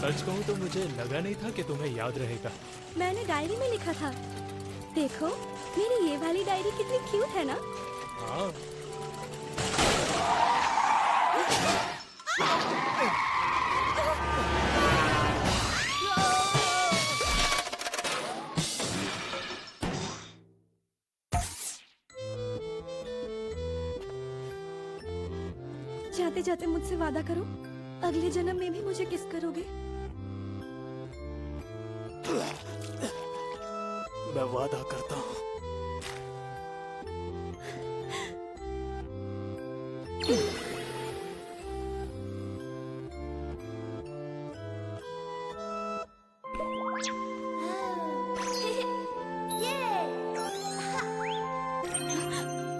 सच कहूँ तो मुझे लगा नहीं था कि तुम्हें याद रहेगा। मैंने डायरी में लिखा था। देखो मेरी ये वाली डायरी कितनी क्यूट है ना। हाँ। जाते जाते मुझसे वादा करो, अगले जन्म में भी मुझे किस करोगे। मैं वादा करता हूँ।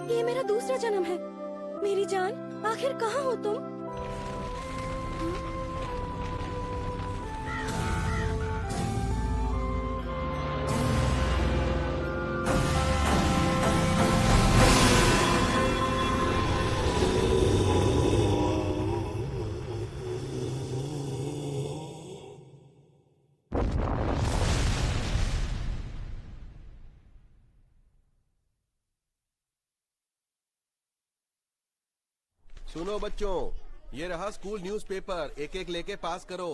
ये मेरा दूसरा जन्म है। मेरी जान, आखिर कहाँ हो तुम? सुनो बच्चों, ये रहा स्कूल न्यूज़पेपर, एक एक लेके पास करो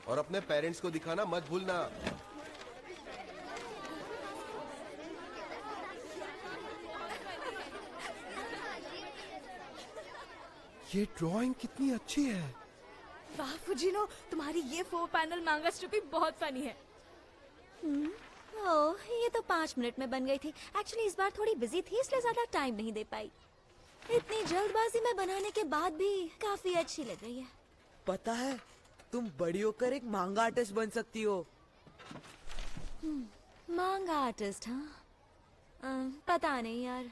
और अपने पेरेंट्स को दिखाना मत भूलना। ये ड्राइंग कितनी अच्छी है। वाह फुजिनो, तुम्हारी ये 4 पैनल मांगा स्ट्रिप बहुत फनी है। ओह, ये तो 5 मिनट में बन गई थी। एक्चुअली इस बार थोड़ी बिजी थी इसलिए ज्यादा टाइम नहीं दे पाई। इतनी जल्दबाजी में बनाने के बाद भी काफी अच्छी लग रही है। पता है, तुम बड़ी होकर एक मांगा आर्टिस्ट बन सकती हो। मांगा आर्टिस्ट? हाँ, पता नहीं यार,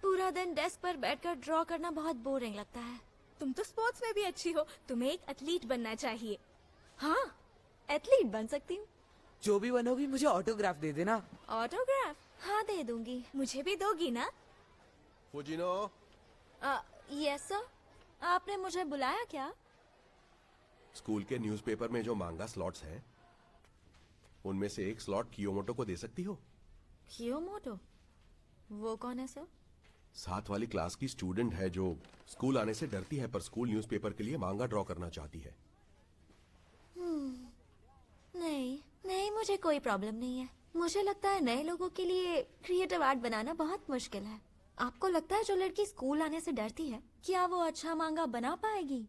पूरा दिन डेस्क पर बैठकर ड्रॉ करना बहुत बोरिंग लगता है। तुम तो स्पोर्ट्स में भी अच्छी हो, तुम्हें एक एथलीट बनना चाहिए। हाँ, एथलीट बन सकती हूँ। जो भी बनोगी मुझे ऑटोग्राफ दे देना। ऑटोग्राफ हाँ दे दूंगी। मुझे भी दोगी ना? Fujino, yes sir. आपने मुझे बुलाया क्या? स्कूल के न्यूज़पेपर में जो मांगा स्लॉट्स हैं, उनमें से एक स्लॉट कियोमोटो को दे सकती हो? कियोमोटो? वो कौन है सर? साथ वाली क्लास की स्टूडेंट है जो स्कूल आने से डरती है पर स्कूल न्यूज़पेपर के लिए मांगा ड्रॉ करना चाहती है। नहीं नहीं, मुझे कोई प्रॉब्लम नहीं है। मुझे लगता है नए लोगों के लिए क्रिएटिव आर्ट बनाना बहुत मुश्किल है। आपको लगता है जो लड़की स्कूल आने से डरती है, क्या वो अच्छा मांगा बना पाएगी?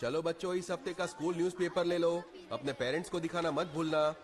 चलो बच्चों, इस हफ्ते का स्कूल न्यूज़पेपर ले लो। अपने पेरेंट्स को दिखाना मत भूलना।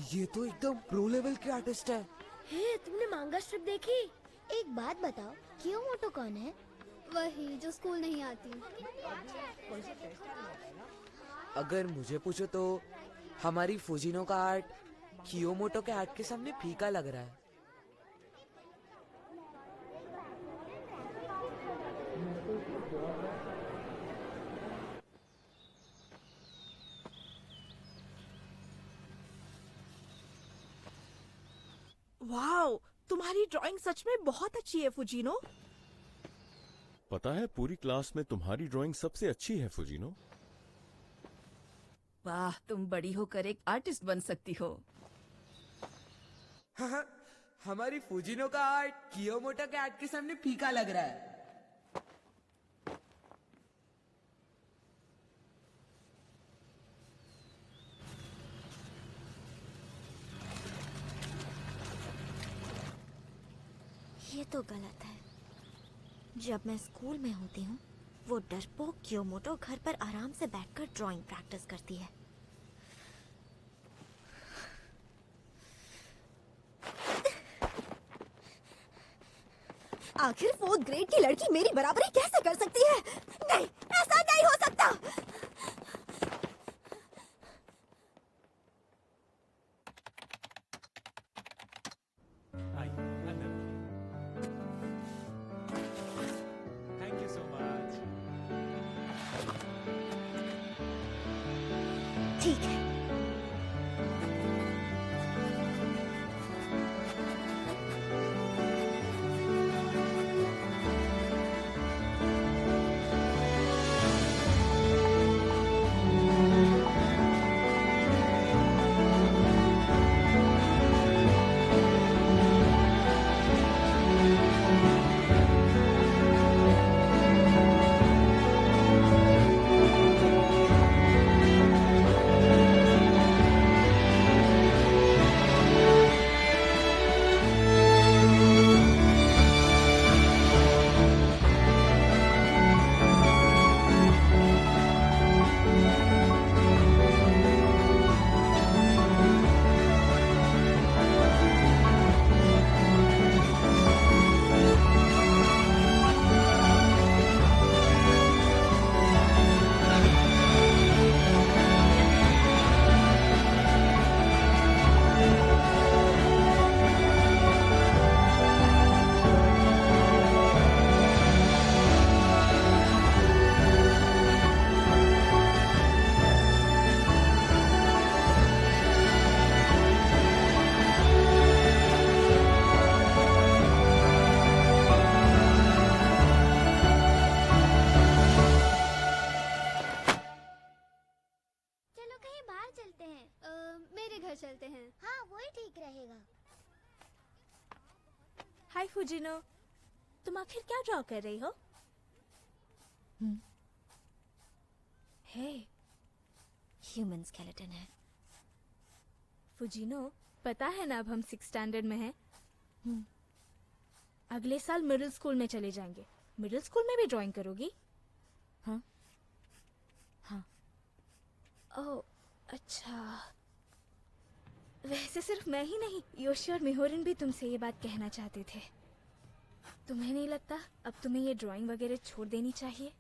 ये तो एकदम प्रो लेवल के आर्टिस्ट है। हे, तुमने मांगा स्ट्रिप देखी? एक बात बताओ, कियोमोटो कौन है? वही जो स्कूल नहीं आती। अगर मुझे पूछो तो हमारी फुजिनो का आर्ट कियोमोटो के आर्ट के सामने फीका लग रहा है। वाओ, तुम्हारी ड्राइंग सच में बहुत अच्छी है फुजीनो। पता है पूरी क्लास में तुम्हारी ड्राइंग सबसे अच्छी है फुजिनो। वाह, तुम बड़ी होकर एक आर्टिस्ट बन सकती हो। हमारी फुजिनो का आर्ट कियोमोटो के आर्ट के सामने फीका लग रहा है। ये तो गलत है। जब मैं स्कूल में होती हूँ, वो डरपोक कियोमोटो घर पर आराम से बैठकर ड्राइंग प्रैक्टिस करती है। आखिर 4th ग्रेड की लड़की मेरी बराबरी कैसे कर सकती है? नहीं, ऐसा नहीं हो सकता। आई अंदर। Thank you so much. ठीक है। चलते हैं। हाँ, वही ठीक रहेगा। हाय फुजिनो, तुम आखिर क्या ड्रॉ कर रही हो? हे, ह्यूमन स्केलेटन है। फुजिनो, पता है ना अब हम 6th स्टैंडर्ड में हैं। अगले साल मिडिल स्कूल में चले जाएंगे। मिडिल स्कूल में भी ड्राइंग करोगी? हाँ हाँ। ओह अच्छा। वैसे सिर्फ मैं ही नहीं, योशी और मिहोरिन भी तुमसे ये बात कहना चाहते थे। तुम्हें नहीं लगता अब तुम्हें ये ड्राइंग वगैरह छोड़ देनी चाहिए?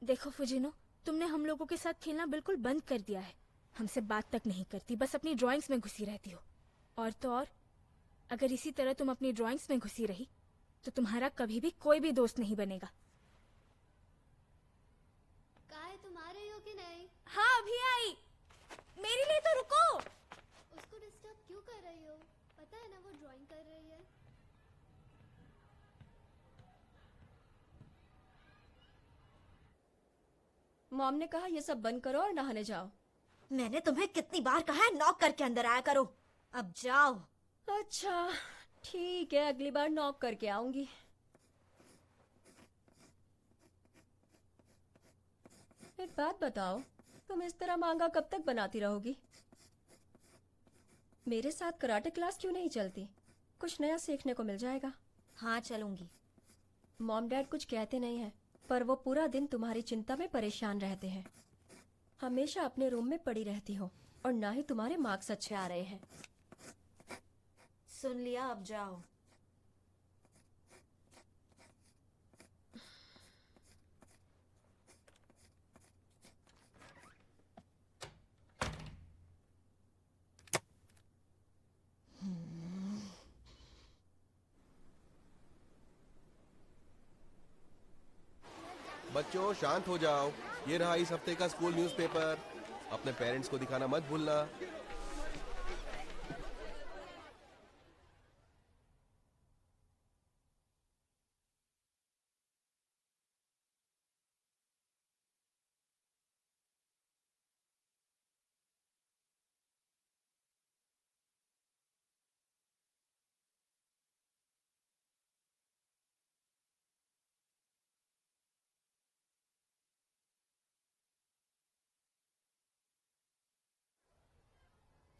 देखो फुजिनो, तुमने हम लोगों के साथ खेलना बिल्कुल बंद कर दिया है। हमसे बात तक नहीं करती, बस अपनी ड्राइंग्स में घुसी रहती हो। और तो और, अगर इसी तरह तुम अपनी ड्राइंग्स में घुसी रही तो तुम्हारा कभी भी कोई भी दोस्त नहीं बनेगा। काय तुम आ रही हो कि नहीं? हाँ अभी आई। मेरे लिए तो रुको। उसको डिस्टर्ब क्यों कर रही हो? पता है ना वो ड्राइंग कर रही है। मॉम ने कहा ये सब बंद करो और नहाने जाओ। मैंने तुम्हें कितनी बार कहा है नॉक करके अंदर आया करो। अब जाओ। अच्छा ठीक है, अगली बार नॉक करके आऊंगी। एक बात बताओ, तुम इस तरह मांगा कब तक बनाती रहोगी? मेरे साथ कराटे क्लास क्यों नहीं चलती? कुछ नया सीखने को मिल जाएगा। हाँ चलूंगी। मॉम डैड कुछ कहते नहीं हैं, पर वो पूरा दिन तुम्हारी चिंता में परेशान रहते हैं। हमेशा अपने रूम में पड़ी रहती हो और ना ही तुम्हारे मार्क्स अच्छे आ रहे हैं। सुन लिया, अब जाओ। बच्चों शांत हो जाओ। ये रहा इस हफ्ते का स्कूल न्यूज़पेपर। अपने पेरेंट्स को दिखाना मत भूलना।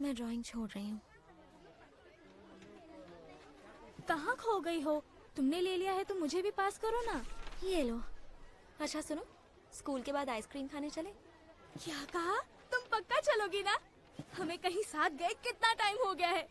मैं ड्राइंग छोड़ रही हूँ। कहाँ खो गई हो? तुमने ले लिया है तो मुझे भी पास करो ना। ये लो। अच्छा सुनो, स्कूल के बाद आइसक्रीम खाने चले? क्या कहा? तुम पक्का चलोगी ना? हमें कहीं साथ गए कितना टाइम हो गया है।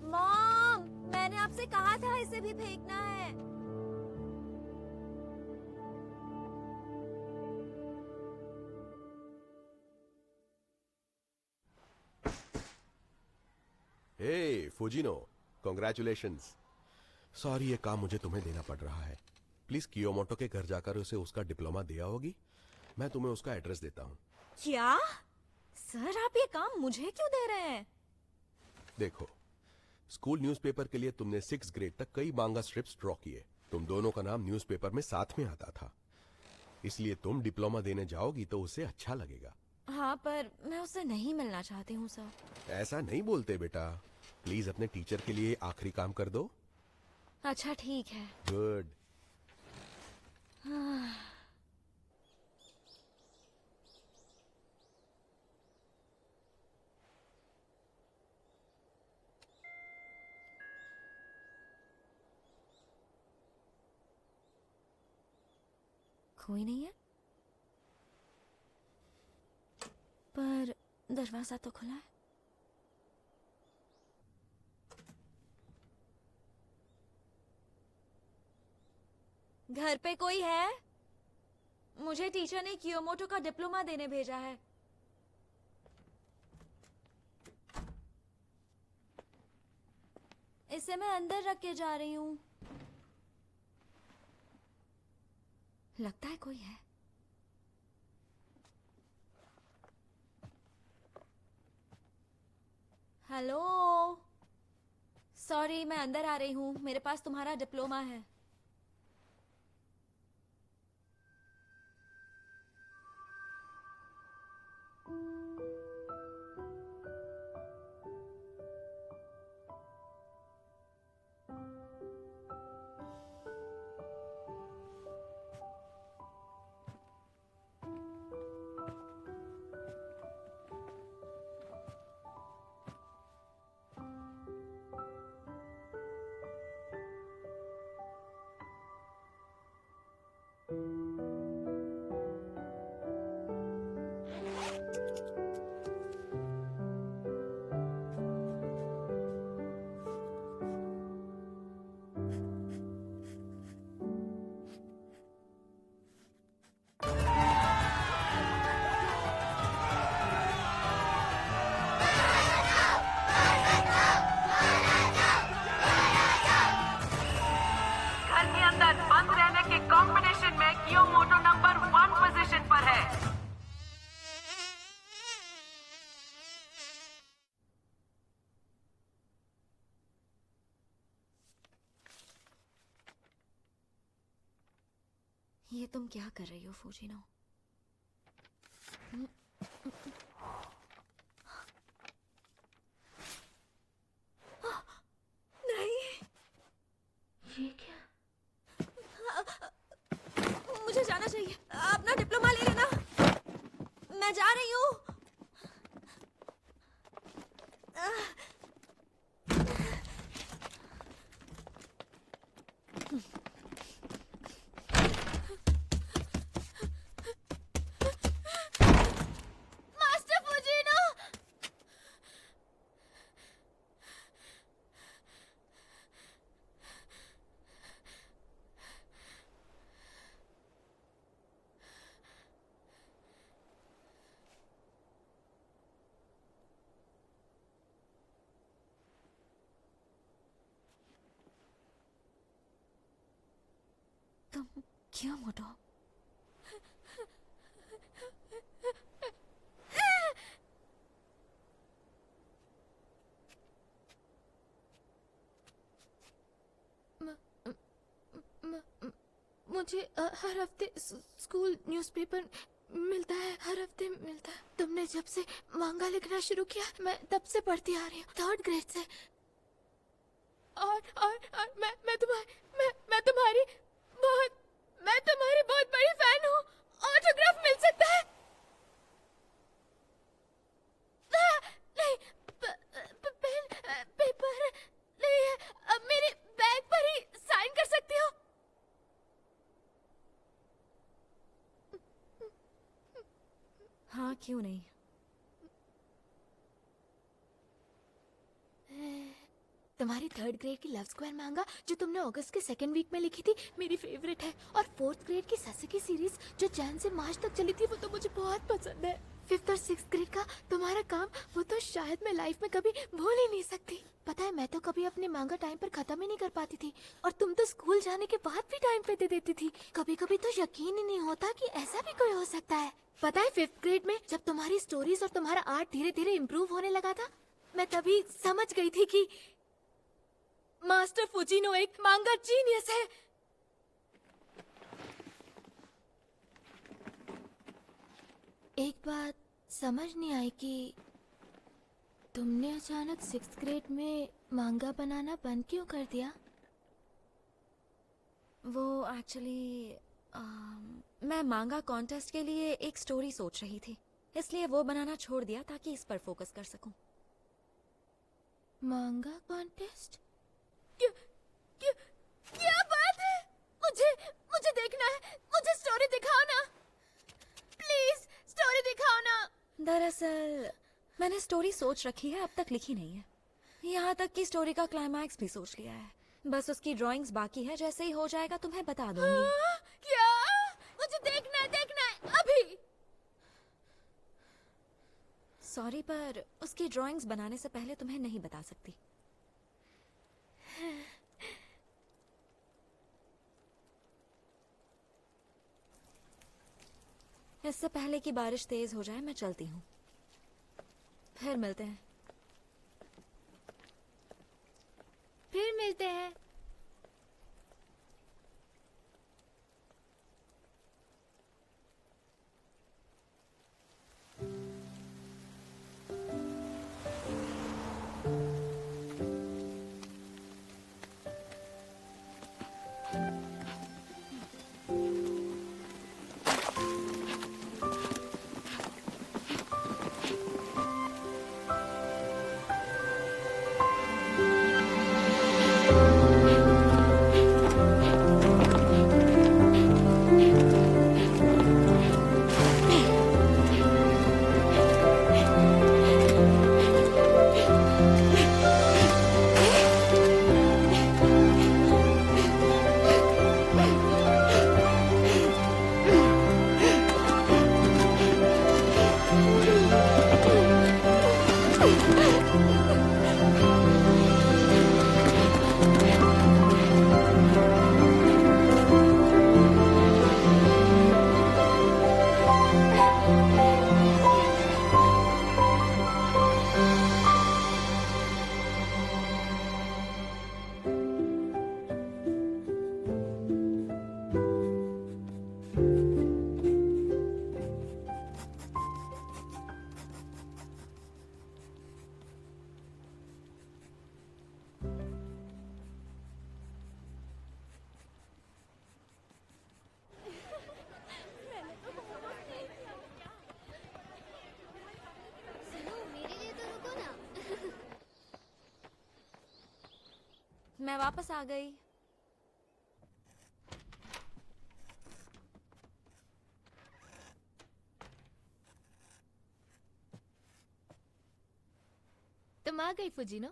मॉम, मैंने आपसे कहा था इसे भी फेंकना है। हे फुजिनो, कॉन्ग्रेचुलेशंस। सॉरी ये काम मुझे तुम्हें देना पड़ रहा है। प्लीज कियोमोटो के घर जाकर उसे उसका डिप्लोमा दिया होगी। मैं तुम्हें उसका एड्रेस देता हूँ। क्या? सर आप ये काम मुझे क्यों दे रहे हैं? देखो, स्कूल न्यूज़पेपर के लिए तुमने 6th ग्रेड तक कई मांगा स्ट्रिप्स ड्रॉ किए। तुम दोनों का नाम न्यूज़पेपर में साथ में आता था, इसलिए तुम डिप्लोमा देने जाओगी तो उसे अच्छा लगेगा। हाँ पर मैं उससे नहीं मिलना चाहती हूँ सर। ऐसा नहीं बोलते बेटा। प्लीज अपने टीचर के लिए आखिरी काम कर दो। अच्छा ठीक है। गुड। कोई नहीं है, पर दरवाजा तो खुला है। घर पे कोई है? मुझे टीचर ने कियोमोटो का डिप्लोमा देने भेजा है। इसे मैं अंदर रख के जा रही हूँ। लगता है कोई है। हेलो, सॉरी मैं अंदर आ रही हूँ, मेरे पास तुम्हारा डिप्लोमा है। घर के अंदर बंद रहने के कॉम्बिनेशन में कियोमोटो नंबर 1 पोजीशन पर है। ये तुम क्या कर रही हो फूजिनो? नहीं, ये क्या? मुझे जाना चाहिए, अपना डिप्लोमा ले लेना, मैं जा रही हूँ। मास्टर फुजिनो, तुम क्यों मोटो? मुझे हर हफ्ते स्कूल न्यूज़पेपर मिलता है, हर हफ्ते मिलता है। तुमने जब से मांगा लिखना शुरू किया, मैं तब से पढ़ती आ रही हूँ, 3rd ग्रेड से। और मैं तुम्हारी बहुत बड़ी फैन हूँ। ऑटोग्राफ मिल सकता है? नहीं, पेन पेपर नहीं है, अब मेरे बैग पर ही साइन कर सकती हो? हाँ, क्यों नहीं? तुम्हारी 3rd ग्रेड की लव स्क्वायर मांगा जो तुमने अगस्त के 2nd वीक में लिखी थी, मेरी फेवरेट है। और 4th ग्रेड की ससुकी सीरीज जो जैन से मार्च तक चली थी, वो तो मुझे बहुत पसंद है। 5th और 6th ग्रेड का तुम्हारा काम, वो तो शायद मैं लाइफ में कभी भूल ही नहीं सकती। पता है, मैं तो कभी अपने मांगा टाइम पर खत्म ही नहीं कर पाती थी, और तुम तो स्कूल जाने के बाद भी टाइम पे दे देती थी। कभी कभी तो यकीन ही नहीं होता कि ऐसा भी कोई हो सकता है। पता है, 5th ग्रेड में जब तुम्हारी स्टोरीज और तुम्हारा आर्ट धीरे धीरे इम्प्रूव होने लगा था, मैं तभी समझ गई थी कि मास्टर फुजिनो एक मांगा जीनियस है। एक बात समझ नहीं आई कि तुमने अचानक 6th ग्रेड में मांगा बनाना बंद क्यों कर दिया? वो एक्चुअली मैं मांगा कॉन्टेस्ट के लिए एक स्टोरी सोच रही थी, इसलिए वो बनाना छोड़ दिया ताकि इस पर फोकस कर सकूं। मांगा कॉन्टेस्ट? क्या बात है? मुझे देखना है, मुझे स्टोरी दिखाओ ना, प्लीज स्टोरी दिखाओ ना। दरअसल मैंने स्टोरी सोच रखी है, अब तक लिखी नहीं है। यहाँ तक कि स्टोरी का क्लाइमैक्स भी सोच लिया है, बस उसकी ड्राइंग्स बाकी है। जैसे ही हो जाएगा तुम्हें बता दूंगी। क्या? मुझे देखना है अभी। सॉरी, पर उसकी ड्राइंग्स बनाने से पहले तुम्हें नहीं बता सकती। इससे पहले कि बारिश तेज हो जाए मैं चलती हूँ, फिर मिलते हैं। फिर मिलते हैं। सुनो मेरे लिए तो रुको ना। मैं वापस आ गई। तुम आ गई फुजीनो।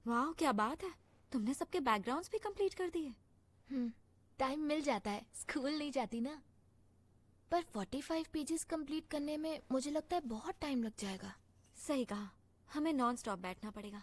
वाह क्या बात है, तुमने सबके बैकग्राउंड्स भी कंप्लीट कर दिए। टाइम मिल जाता है, स्कूल नहीं जाती ना। पर 45 पेजेस कंप्लीट करने में मुझे लगता है बहुत टाइम लग जाएगा। सही कहा, हमें नॉन स्टॉप बैठना पड़ेगा।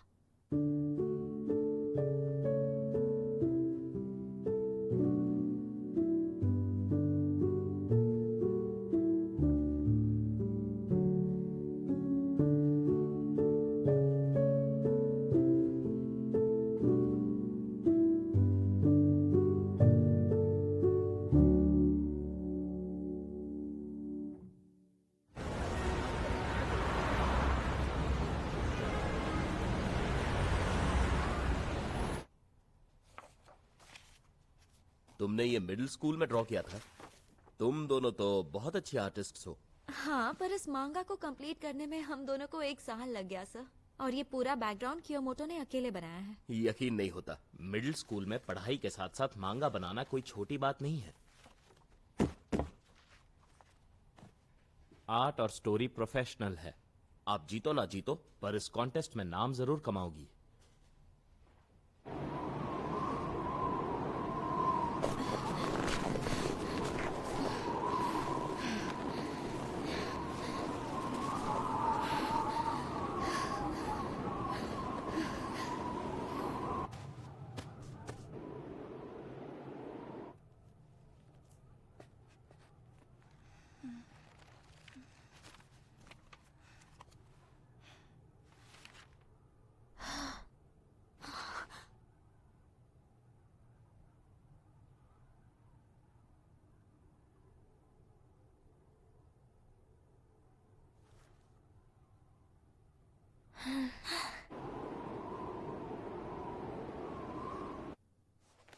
तुमने ये मिडिल स्कूल में ड्रॉ किया था? तुम दोनों तो बहुत अच्छे आर्टिस्ट्स हो। हाँ, पर इस मांगा को कंप्लीट करने में हम दोनों को 1 साल लग गया सर। और ये पूरा बैकग्राउंड कियोमोटो ने अकेले बनाया है। यकीन नहीं होता, मिडिल स्कूल में पढ़ाई के साथ साथ मांगा बनाना कोई छोटी बात नहीं है। आर्ट और स्टोरी प्रोफेशनल है। आप जीतो ना जीतो, पर इस कॉन्टेस्ट में नाम जरूर कमाओगी।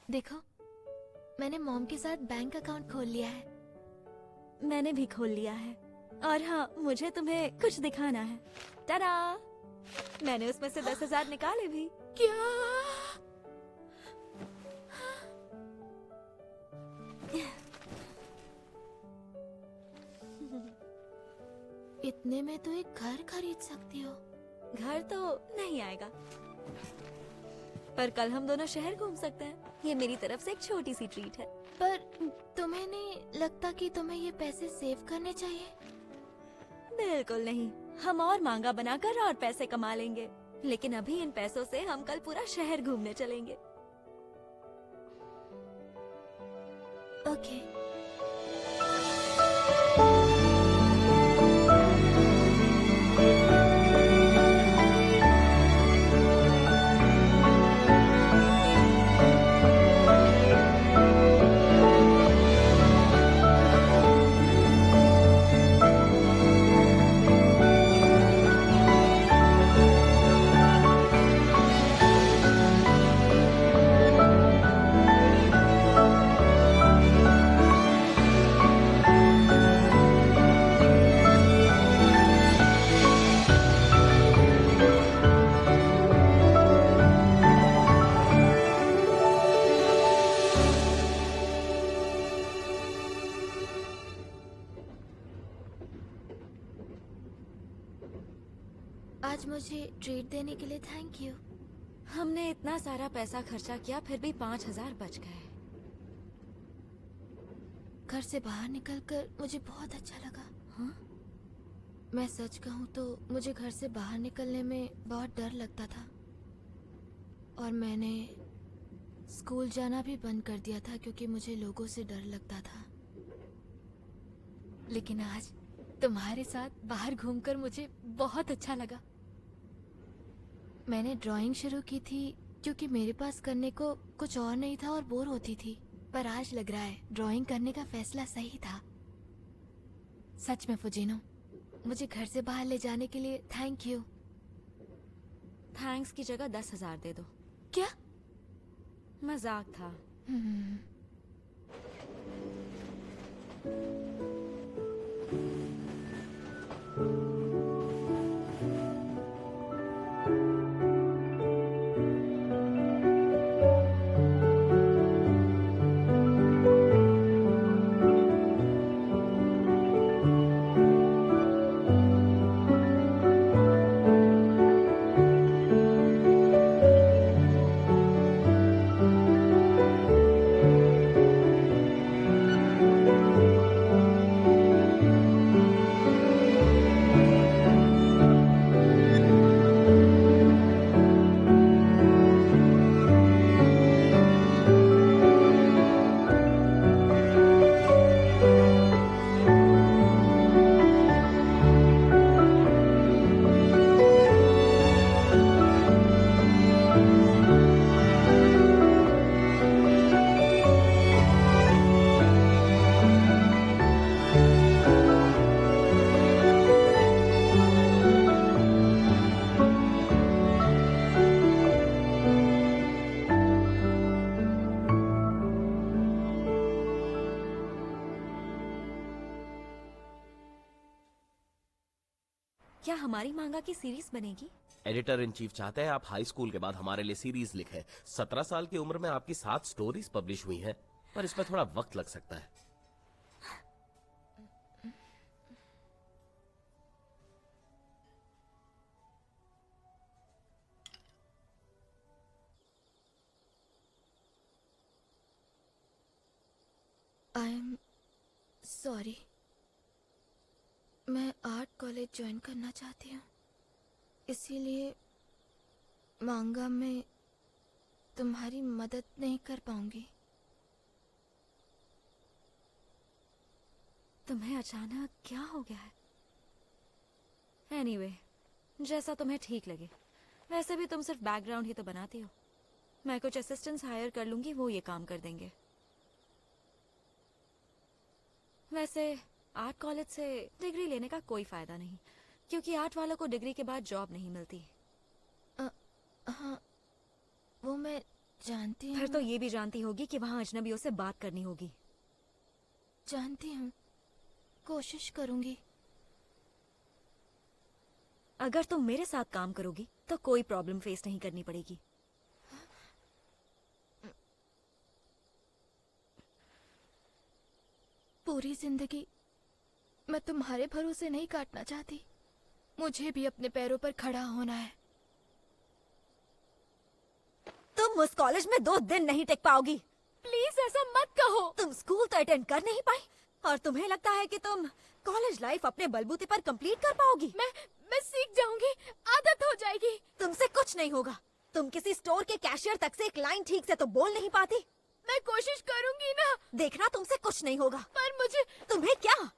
देखो, मैंने मॉम के साथ बैंक अकाउंट खोल लिया है। मैंने भी खोल लिया है। और हाँ, मुझे तुम्हें कुछ दिखाना है। टाडा! मैंने उसमें से 10,000 निकाले भी। क्या? इतने में तो एक घर खरीद सकती हो। घर तो नहीं आएगा, पर कल हम दोनों शहर घूम सकते हैं। ये मेरी तरफ से एक छोटी सी ट्रीट है। पर तुम्हें नहीं लगता कि तुम्हें ये पैसे सेव करने चाहिए? बिल्कुल नहीं, हम और मांगा बनाकर और पैसे कमा लेंगे। लेकिन अभी इन पैसों से हम कल पूरा शहर घूमने चलेंगे। ओके। आज मुझे ट्रीट देने के लिए थैंक यू। हमने इतना सारा पैसा खर्चा किया फिर भी 5,000 बच गए। घर से बाहर निकलकर मुझे बहुत अच्छा लगा। हाँ? मैं सच कहूँ तो मुझे घर से बाहर निकलने में बहुत डर लगता था और मैंने स्कूल जाना भी बंद कर दिया था क्योंकि मुझे लोगों से डर लगता था। लेकिन आज तुम्हारे साथ बाहर घूमकर मुझे बहुत अच्छा लगा। मैंने ड्राइंग शुरू की थी क्योंकि मेरे पास करने को कुछ और नहीं था और बोर होती थी, पर आज लग रहा है ड्राइंग करने का फैसला सही था। सच में फुजीनो, मुझे घर से बाहर ले जाने के लिए थैंक यू। थैंक्स की जगह 10,000 दे दो। क्या? मजाक था। क्या हमारी मांगा की सीरीज बनेगी? एडिटर इन चीफ चाहते हैं आप हाई स्कूल के बाद हमारे लिए सीरीज लिखें। 17 साल की उम्र में आपकी 7 स्टोरीज पब्लिश हुई हैं, पर इसमें थोड़ा वक्त लग सकता है। आई एम सॉरी, मैं आर्ट कॉलेज ज्वाइन करना चाहती हूँ, इसीलिए मांगा में तुम्हारी मदद नहीं कर पाऊंगी। तुम्हें अचानक क्या हो गया है? एनीवे, जैसा तुम्हें ठीक लगे। वैसे भी तुम सिर्फ बैकग्राउंड ही तो बनाती हो। मैं कुछ असिस्टेंट्स हायर कर लूंगी, वो ये काम कर देंगे। वैसे आर्ट कॉलेज से डिग्री लेने का कोई फायदा नहीं, क्योंकि आर्ट वालों को डिग्री के बाद जॉब नहीं मिलती। हाँ, वो मैं जानती हूँ। फिर तो ये भी जानती होगी कि वहाँ अजनबियों से बात करनी होगी। जानती हूँ, कोशिश करूंगी। अगर तुम मेरे साथ काम करोगी तो कोई प्रॉब्लम फेस नहीं करनी पड़ेगी। पूरी जिंदगी मैं तुम्हारे भरोसे नहीं काटना चाहती। मुझे भी अपने पैरों पर खड़ा होना है। तुम उस कॉलेज में 2 दिन नहीं टिक पाओगी। प्लीज ऐसा मत कहो। तुम स्कूल तो अटेंड कर नहीं पाई और तुम्हें लगता है कि तुम कॉलेज लाइफ अपने बलबूते पर कंप्लीट कर पाओगी। मैं सीख जाऊंगी, आदत हो जाएगी। तुमसे कुछ नहीं होगा। तुम किसी स्टोर के कैशियर तक से एक लाइन ठीक से तो बोल नहीं पाती। मैं कोशिश करूंगी ना। देखना, तुमसे कुछ नहीं होगा। पर मुझे तुम्हें क्या?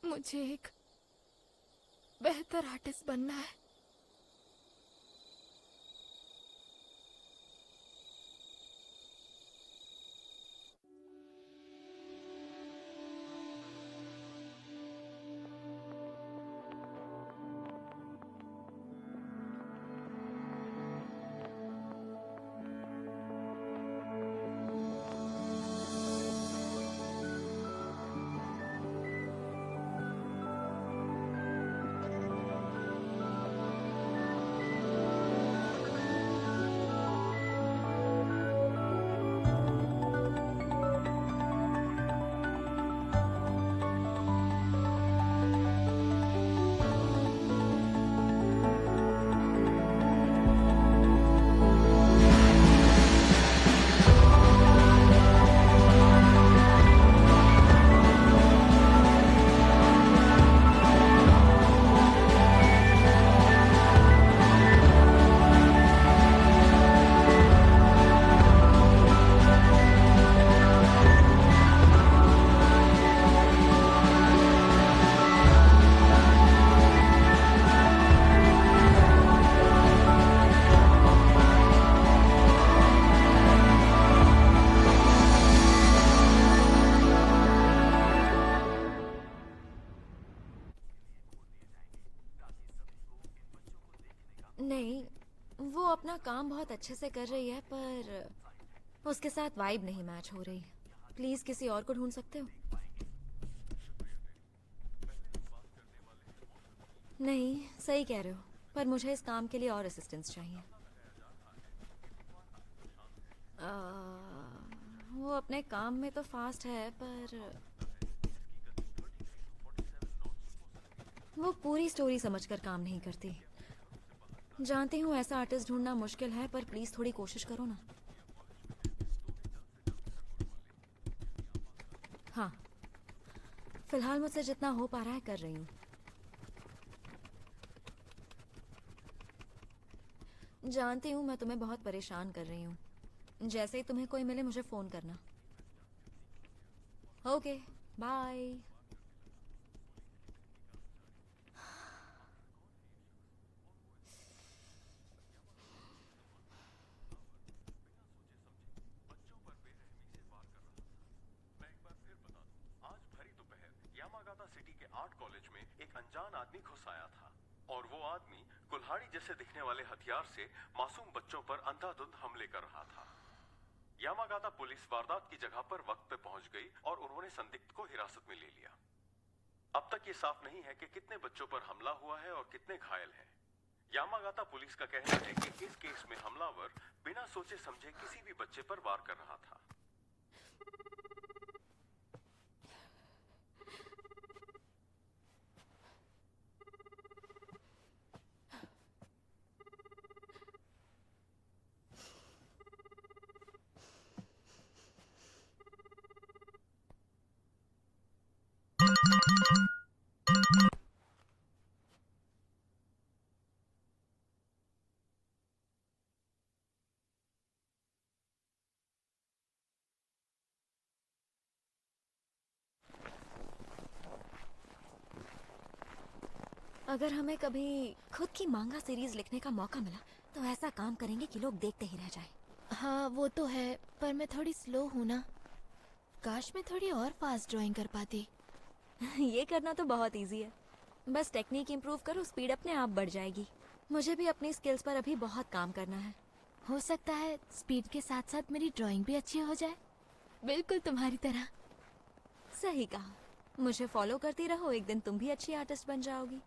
मुझे एक बेहतर आर्टिस्ट बनना है। बहुत अच्छे से कर रही है, पर उसके साथ वाइब नहीं मैच हो रही। प्लीज किसी और को ढूंढ सकते हो? नहीं, सही कह रहे हो, पर मुझे इस काम के लिए और असिस्टेंस चाहिए। वो अपने काम में तो फास्ट है, पर वो पूरी स्टोरी समझकर काम नहीं करती। जानती हूँ ऐसा आर्टिस्ट ढूंढना मुश्किल है, पर प्लीज थोड़ी कोशिश करो ना। हाँ, फिलहाल मुझसे जितना हो पा रहा है कर रही हूँ। जानती हूँ मैं तुम्हें बहुत परेशान कर रही हूँ। जैसे ही तुम्हें कोई मिले मुझे फोन करना। Okay, bye. आज भरी दोपहर यामागाता सिटी के आर्ट कॉलेज में एक अनजान आदमी घुस आया था और वो आदमी कुल्हाड़ी जैसे दिखने वाले हथियार से मासूम बच्चों पर अंधाधुंध हमले कर रहा था। यामागाता पुलिस वारदात की जगह पर वक्त पे पहुंच गई और उन्होंने संदिग्ध को हिरासत में ले लिया। अब तक ये साफ नहीं है कि कितने बच्चों पर हमला हुआ है और कितने घायल हैं। यामागाता पुलिस का कहना है कि इस केस में हमलावर बिना सोचे समझे किसी भी बच्चे पर वार कर रहा था। अगर हमें कभी खुद की मांगा सीरीज लिखने का मौका मिला तो ऐसा काम करेंगे कि लोग देखते ही रह जाएं। हाँ वो तो है, पर मैं थोड़ी स्लो हूँ ना। काश मैं थोड़ी और फास्ट ड्राइंग कर पाती। ये करना तो बहुत इजी है, बस टेक्निक इम्प्रूव करो, स्पीड अपने आप बढ़ जाएगी। मुझे भी अपनी स्किल्स पर अभी बहुत काम करना है। हो सकता है स्पीड के साथ साथ मेरी ड्राइंग भी अच्छी हो जाए, बिल्कुल तुम्हारी तरह। सही कहा। मुझे फॉलो करती रहो, एक दिन तुम भी अच्छी आर्टिस्ट बन जाओगी।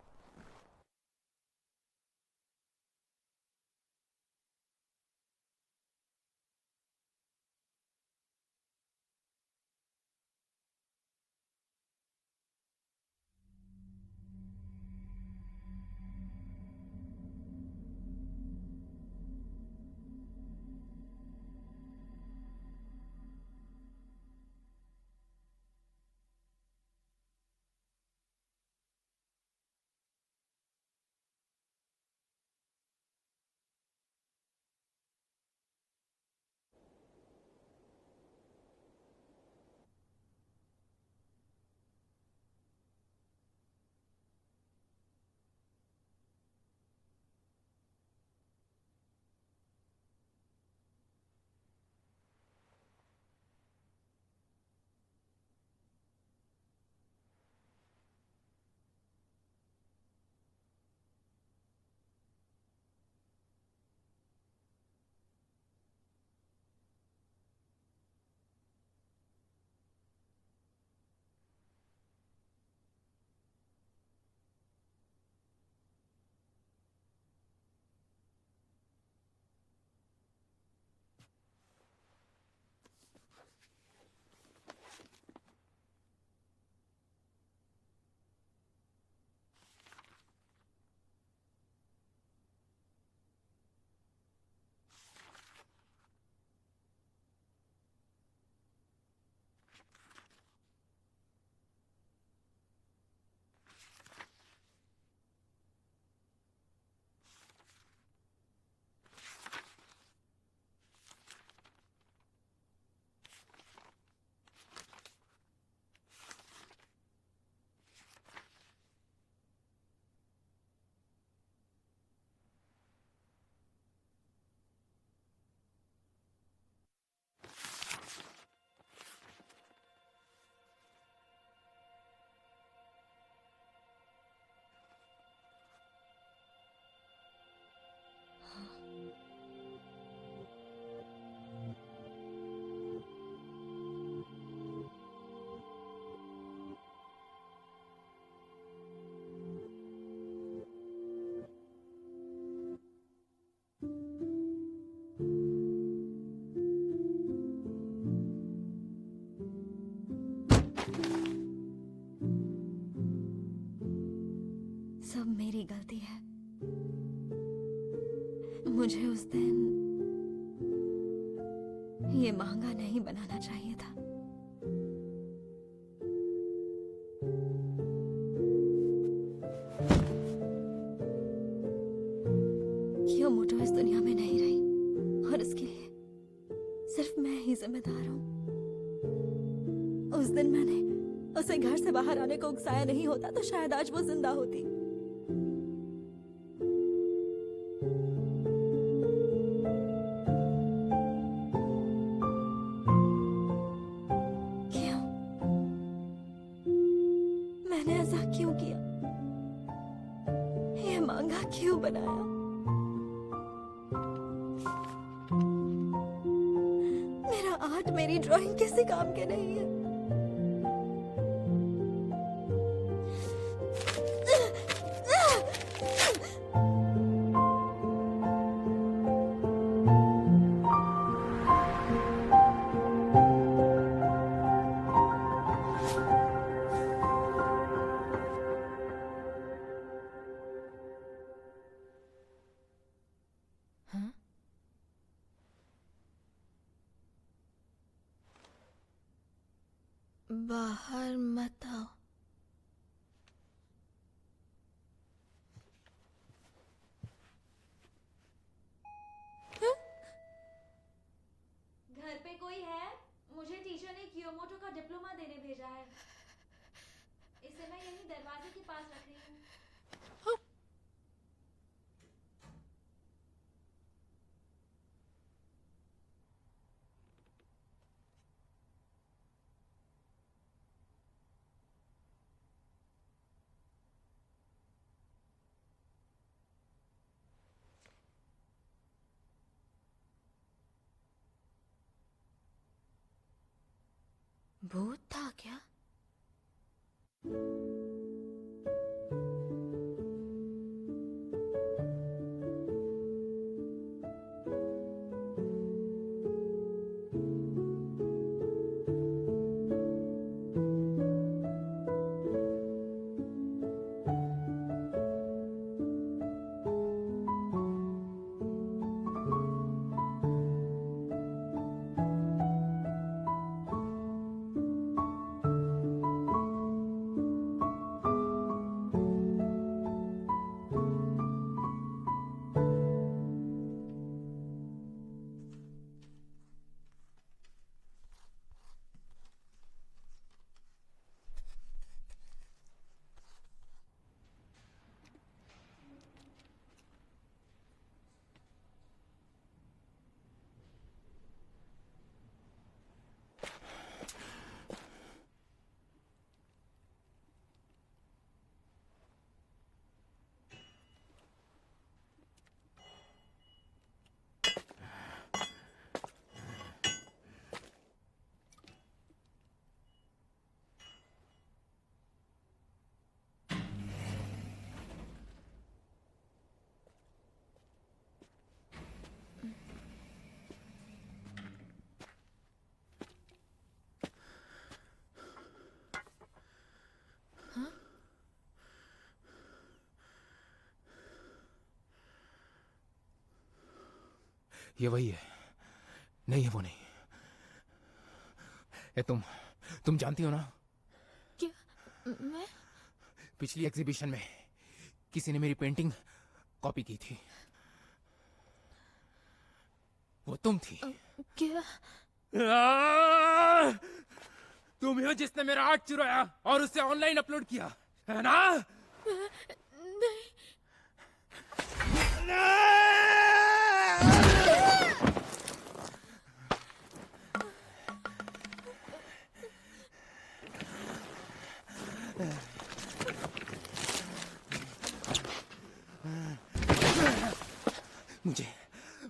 ही गलती है। मुझे उस दिन ये महंगा नहीं बनाना चाहिए था। कियोमोटो इस दुनिया में नहीं रही और इसके लिए सिर्फ मैं ही जिम्मेदार हूँ। उस दिन मैंने उसे घर से बाहर आने को उकसाया नहीं होता तो शायद आज वो जिंदा होती। क्यों? मैंने ऐसा क्यों किया? ये मांगा क्यों बनाया? मेरा आर्ट, मेरी ड्राइंग किसी काम के नहीं है। बाहर मत आओ। घर पे कोई है? मुझे टीचर ने कियोमोटो का डिप्लोमा देने भेजा है। इसे मैं यहीं दरवाजे के पास रख रही हूँ। भूत था क्या? ये वही है। नहीं है वो नहीं। ये तुम जानती हो ना? क्या? मैं? पिछली एग्जीबिशन में किसी ने मेरी पेंटिंग कॉपी की थी। वो तुम थी। क्या? तुम ही हो जिसने मेरा आर्ट चुराया और उसे ऑनलाइन अपलोड किया, है ना? नहीं।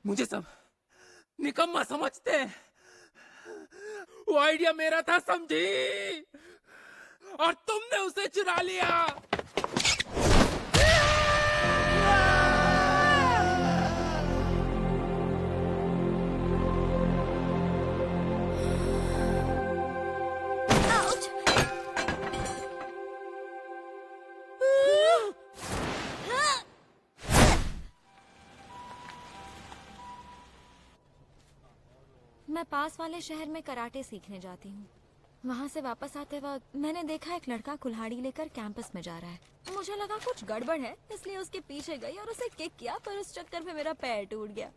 मुझे सब निकम्मा समझते हैं। वो आइडिया मेरा था, समझी? और तुमने उसे चुरा लिया। मैं पास वाले शहर में कराटे सीखने जाती हूँ। वहाँ से वापस आते वक्त मैंने देखा एक लड़का कुल्हाड़ी लेकर कैंपस में जा रहा है। मुझे लगा कुछ गड़बड़ है, इसलिए उसके पीछे गई और उसे किक किया, पर उस चक्कर में मेरा पैर टूट गया।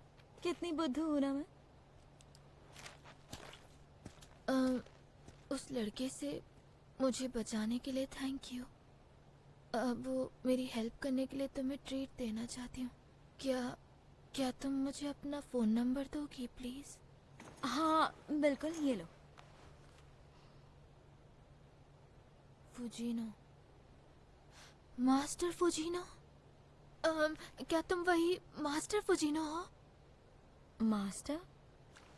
कितनी बुद्धू हूँ ना मैं। उस लड़के से मुझे बचाने के लिए थैंक यू। अब मेरी हेल्प करने के लिए तुम्हें ट्रीट देना चाहती हूँ। क्या तुम मुझे अपना फोन नंबर दोगी प्लीज? हाँ बिल्कुल, ये लो। फुजीनो, मास्टर फुजीनो। क्या तुम वही मास्टर फुजीनो हो? मास्टर?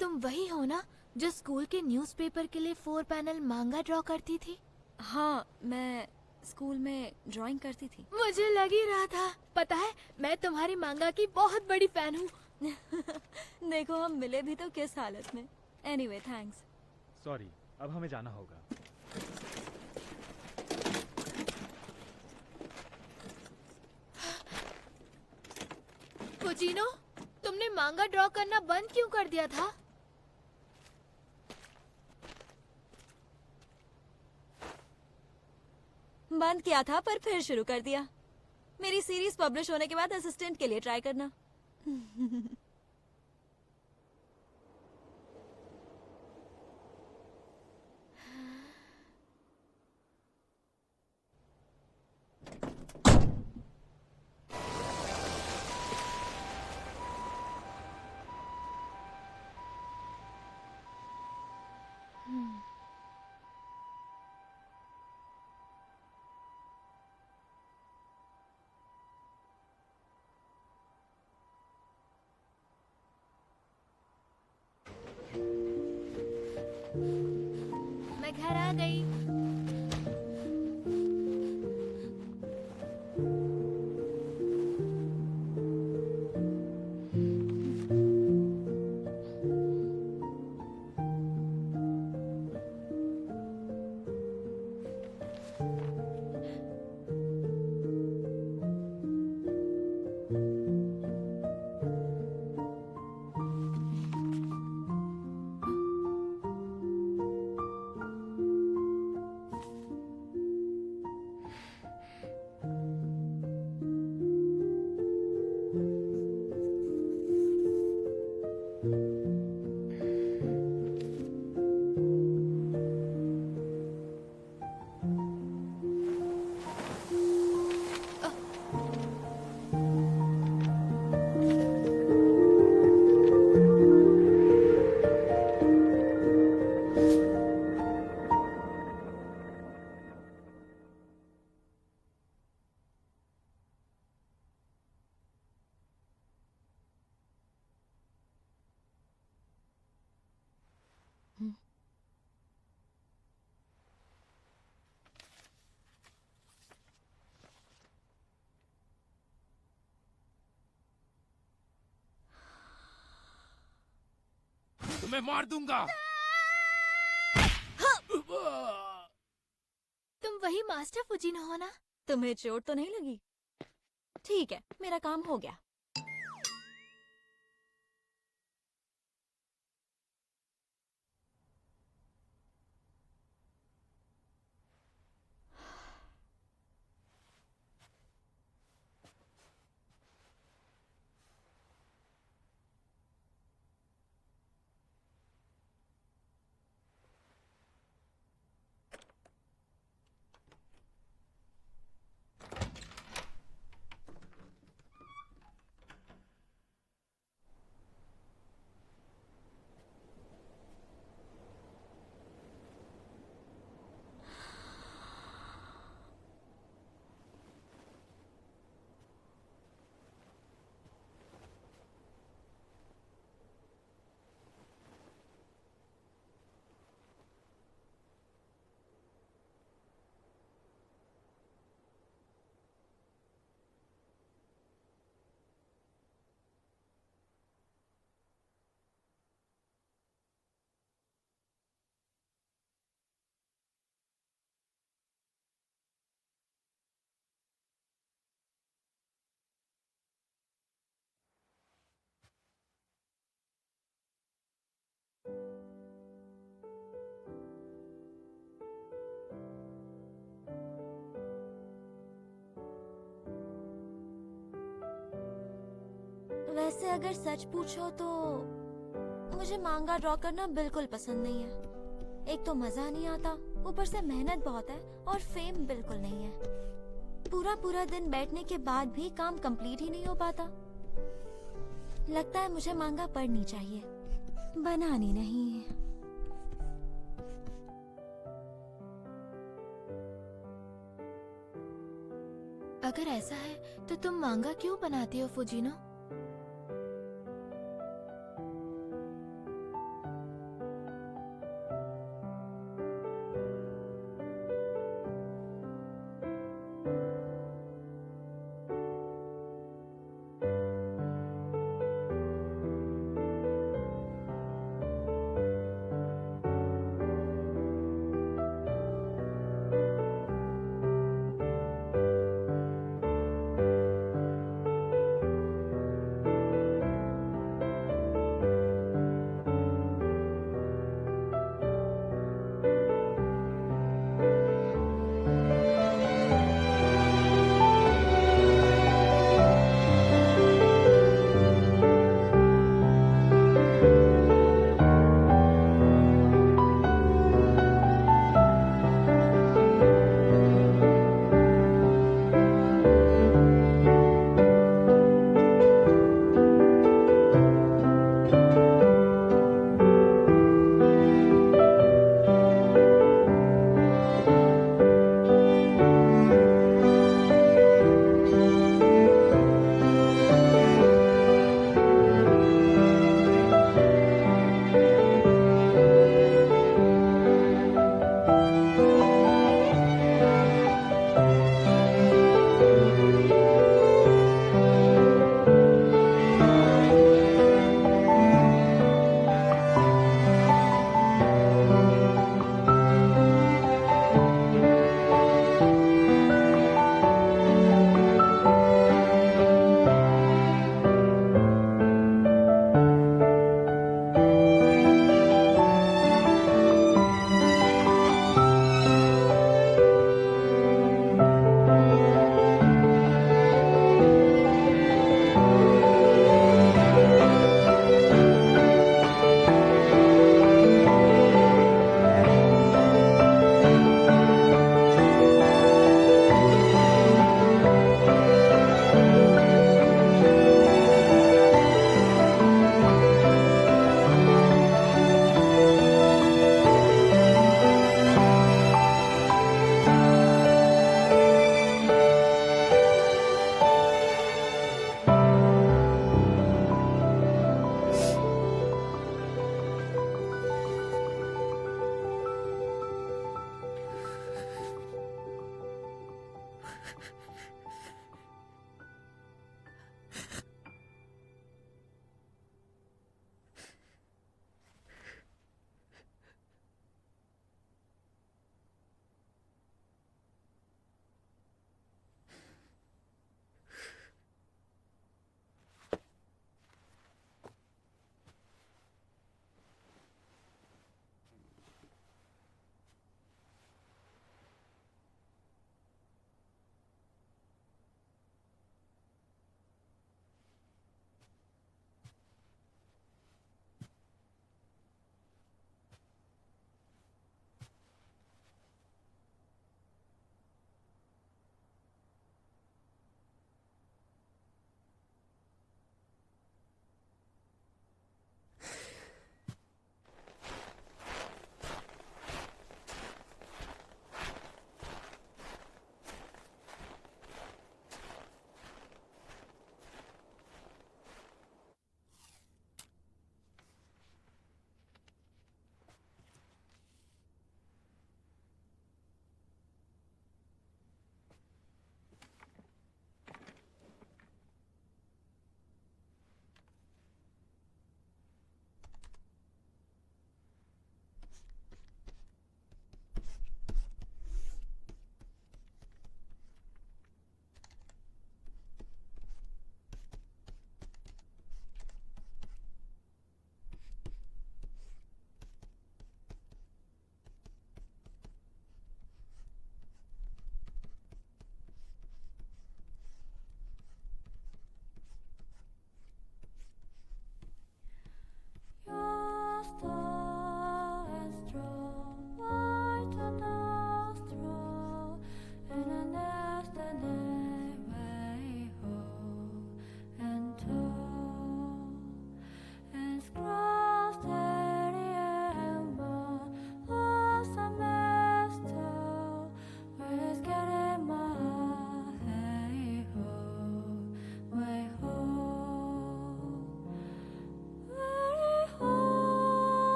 तुम वही हो ना जो स्कूल के न्यूज़पेपर के लिए 4 पैनल मांगा ड्रॉ करती थी? हाँ, मैं स्कूल में ड्राइंग करती थी। मुझे लग ही रहा था। पता है, मैं तुम्हारी मांगा की बहुत बड़ी फैन हूँ। देखो, हम मिले भी तो किस हालत में। Anyway, thanks. सॉरी, अब हमें जाना होगा। फुजीनो, तुमने मांगा ड्रॉ करना बंद क्यों कर दिया था? बंद किया था पर फिर शुरू कर दिया। मेरी सीरीज पब्लिश होने के बाद असिस्टेंट के लिए ट्राई करना। मैं घर आ गई। तुम्हें मार दूंगा। तुम वही मास्टर फुजीनो हो ना? तुम्हें चोट तो नहीं लगी? ठीक है, मेरा काम हो गया। वैसे अगर सच पूछो तो मुझे मांगा ड्रॉ करना बिल्कुल पसंद नहीं है। एक तो मजा नहीं आता, ऊपर से मेहनत बहुत है और फेम बिल्कुल नहीं है। पूरा पूरा दिन बैठने के बाद भी काम कंप्लीट ही नहीं हो पाता। लगता है मुझे मांगा पढ़नी चाहिए, बनानी नहीं। अगर ऐसा है तो तुम मांगा क्यों बनाती हो फुजीनो?